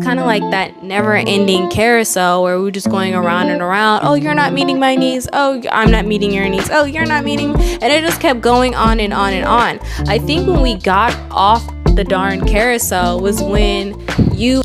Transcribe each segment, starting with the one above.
kind of like that never-ending carousel where we're just going around and around. Oh, you're not meeting my needs. Oh, I'm not meeting your needs. Oh, you're not meeting. And it just kept going on and on and on. I think when we got off the darn carousel was when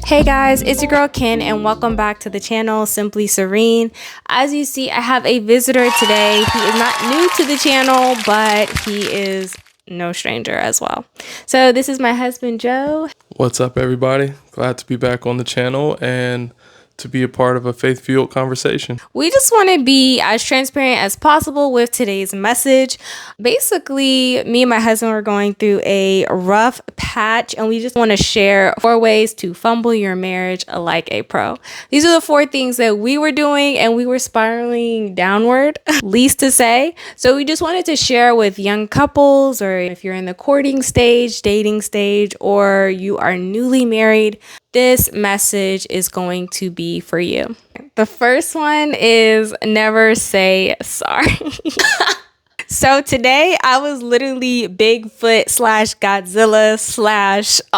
Hey guys, it's your girl Ken and welcome back to the channel Simply Serene. As you see, I have a visitor today. He is not new to the channel, but he is no stranger as well. So this is my husband Joe. What's up, everybody? Glad to be back on the channel and to be a part of a faith-fueled conversation. We just want to be as transparent as possible with today's message. Basically, me and my husband were going through a rough patch and we just want to share 4 ways to fumble your marriage like a pro. These are the 4 things that we were doing and we were spiraling downward, least to say. So we just wanted to share with young couples, or if you're in the courting stage, dating stage, or you are newly married, this message is going to be for you. The first one is never say sorry. So today I was literally Bigfoot / Godzilla /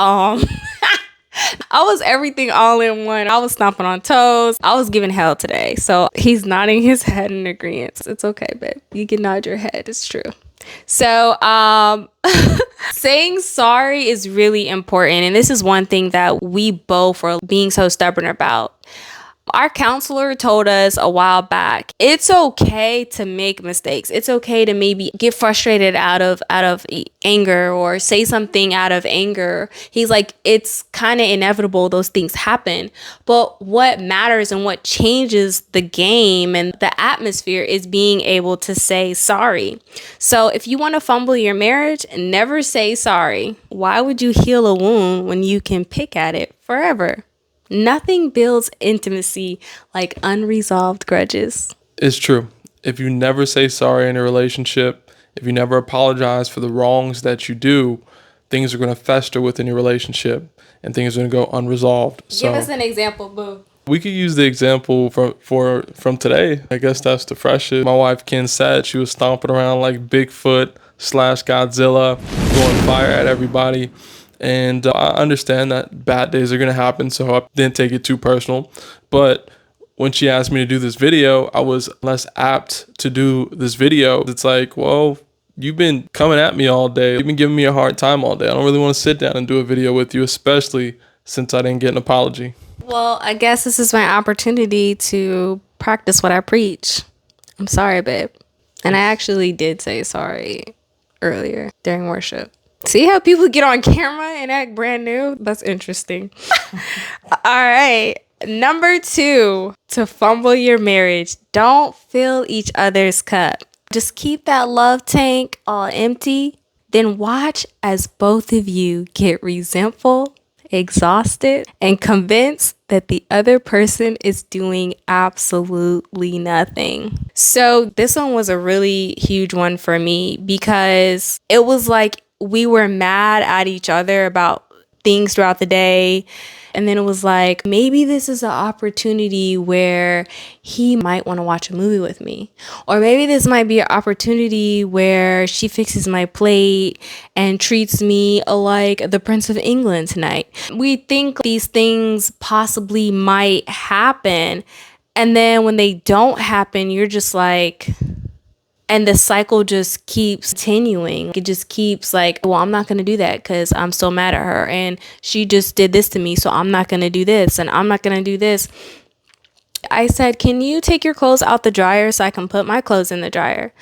I was everything all in one. I was stomping on toes. I was giving hell today. So he's nodding his head in agreement. It's okay, babe. You can nod your head. It's true. So saying sorry is really important. And this is one thing that we both are being so stubborn about. Our counselor told us a while back, it's okay to make mistakes. It's okay to maybe get frustrated out of anger or say something out of anger. He's like, it's kind of inevitable. Those things happen. But what matters and what changes the game and the atmosphere is being able to say sorry. So if you want to fumble your marriage, never say sorry. Why would you heal a wound when you can pick at it forever? Nothing builds intimacy like unresolved grudges. It's true. If you never say sorry in a relationship, if you never apologize for the wrongs that you do, things are going to fester within your relationship and things are going to go unresolved. Give us an example, boo. We could use the example from today. I guess that's the freshest. My wife Ken said she was stomping around like Bigfoot / Godzilla, throwing fire at everybody. And I understand that bad days are going to happen, so I didn't take it too personal. But when she asked me to do this video, I was less apt to do this video. It's like, well, you've been coming at me all day. You've been giving me a hard time all day. I don't really want to sit down and do a video with you, especially since I didn't get an apology. Well, I guess this is my opportunity to practice what I preach. I'm sorry, babe. And I actually did say sorry earlier during worship. See how people get on camera and act brand new? That's interesting. All right. Number 2, to fumble your marriage, don't fill each other's cup. Just keep that love tank all empty. Then watch as both of you get resentful, exhausted, and convinced that the other person is doing absolutely nothing. So this one was a really huge one for me because it was like we were mad at each other about things throughout the day. And then it was like, maybe this is an opportunity where he might want to watch a movie with me. Or maybe this might be an opportunity where she fixes my plate and treats me like the Prince of England tonight. We think these things possibly might happen. And then when they don't happen, you're just like... And the cycle just keeps continuing. It just keeps like, well, I'm not going to do that because I'm so mad at her. And she just did this to me, so I'm not going to do this. And I'm not going to do this. I said, can you take your clothes out the dryer so I can put my clothes in the dryer?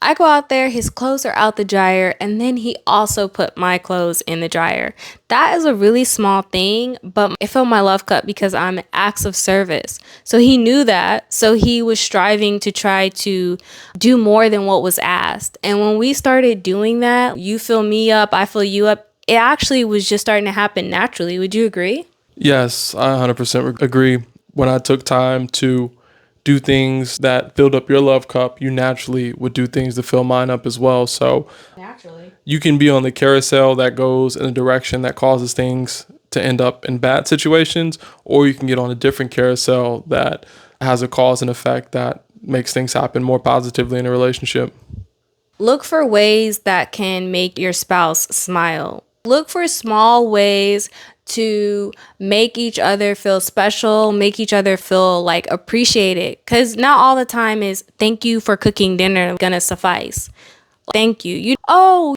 I go out there, his clothes are out the dryer, and then he also put my clothes in the dryer. That is a really small thing, but it filled my love cup because I'm acts of service. So he knew that. So he was striving to try to do more than what was asked. And when we started doing that, you fill me up, I fill you up, it actually was just starting to happen naturally. Would you agree? Yes, I 100% agree. When I took time to do things that filled up your love cup, you naturally would do things to fill mine up as well. So naturally, you can be on the carousel that goes in a direction that causes things to end up in bad situations, or you can get on a different carousel that has a cause and effect that makes things happen more positively in a relationship. Look for ways that can make your spouse smile. Look for small ways to make each other feel special, make each other feel like appreciated. Because not all the time is thank you for cooking dinner gonna suffice. Thank you.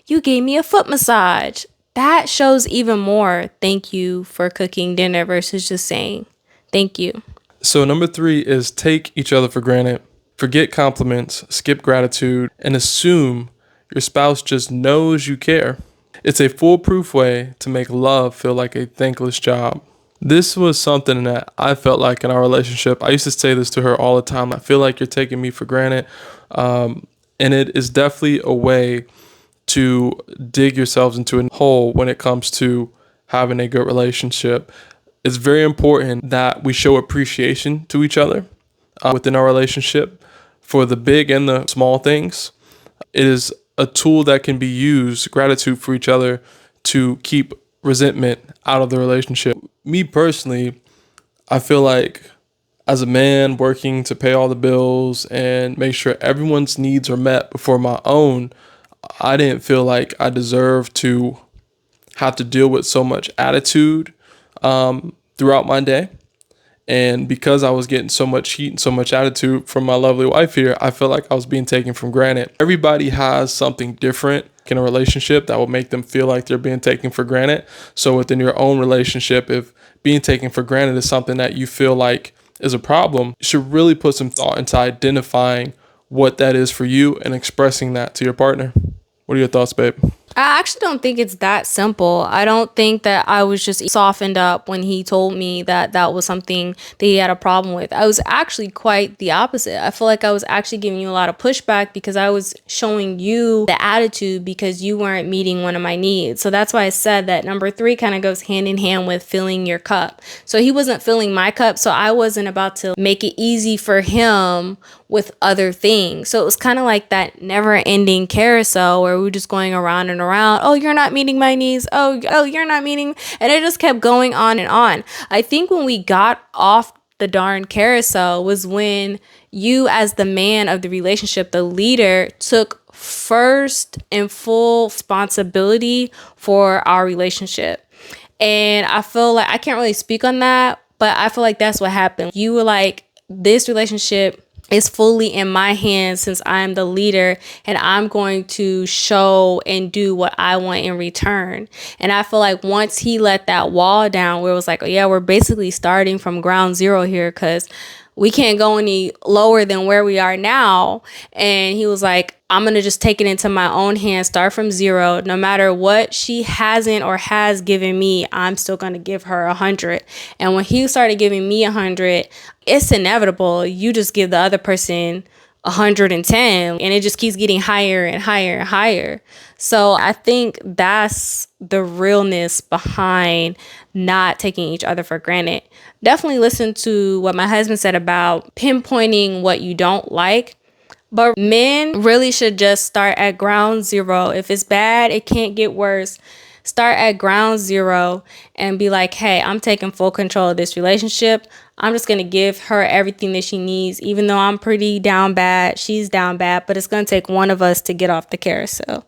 You gave me a foot massage. That shows even more thank you for cooking dinner versus just saying thank you. So number 3 is take each other for granted. Forget compliments, skip gratitude, and assume your spouse just knows you care. It's a foolproof way to make love feel like a thankless job. This was something that I felt like in our relationship. I used to say this to her all the time. I feel like you're taking me for granted. And it is definitely a way to dig yourselves into a hole when it comes to having a good relationship. It's very important that we show appreciation to each other within our relationship for the big and the small things. It is a tool that can be used, gratitude for each other, to keep resentment out of the relationship. Me personally, I feel like as a man working to pay all the bills and make sure everyone's needs are met before my own, I didn't feel like I deserved to have to deal with so much attitude throughout my day. And because I was getting so much heat and so much attitude from my lovely wife here, I felt like I was being taken for granted. Everybody has something different in a relationship that will make them feel like they're being taken for granted. So within your own relationship, if being taken for granted is something that you feel like is a problem, you should really put some thought into identifying what that is for you and expressing that to your partner. What are your thoughts, babe? I actually don't think it's that simple. I don't think that I was just softened up when he told me that that was something that he had a problem with. I was actually quite the opposite. I feel like I was actually giving you a lot of pushback because I was showing you the attitude because you weren't meeting one of my needs. So that's why I said that number 3 kind of goes hand in hand with filling your cup. So he wasn't filling my cup, so I wasn't about to make it easy for him with other things. So it was kind of like that never ending carousel where we were just going around and around. Oh, you're not meeting my needs. Oh, you're not meeting. And it just kept going on and on. I think when we got off the darn carousel was when you, as the man of the relationship, the leader, took first and full responsibility for our relationship. And I feel like I can't really speak on that, but I feel like that's what happened. You were like, this relationship is fully in my hands since I'm the leader and I'm going to show and do what I want in return. And I feel like once he let that wall down where it was like, oh yeah, we're basically starting from ground zero here because we can't go any lower than where we are now. And he was like, I'm going to just take it into my own hands, start from zero. No matter what she hasn't or has given me, I'm still going to give her 100. And when he started giving me 100, it's inevitable. You just give the other person 110 and it just keeps getting higher and higher and higher. So I think that's the realness behind not taking each other for granted. Definitely listen to what my husband said about pinpointing what you don't like. But men really should just start at ground zero. If it's bad, it can't get worse. Start at ground zero and be like, hey, I'm taking full control of this relationship. I'm just going to give her everything that she needs, even though I'm pretty down bad. She's down bad, but it's going to take one of us to get off the carousel.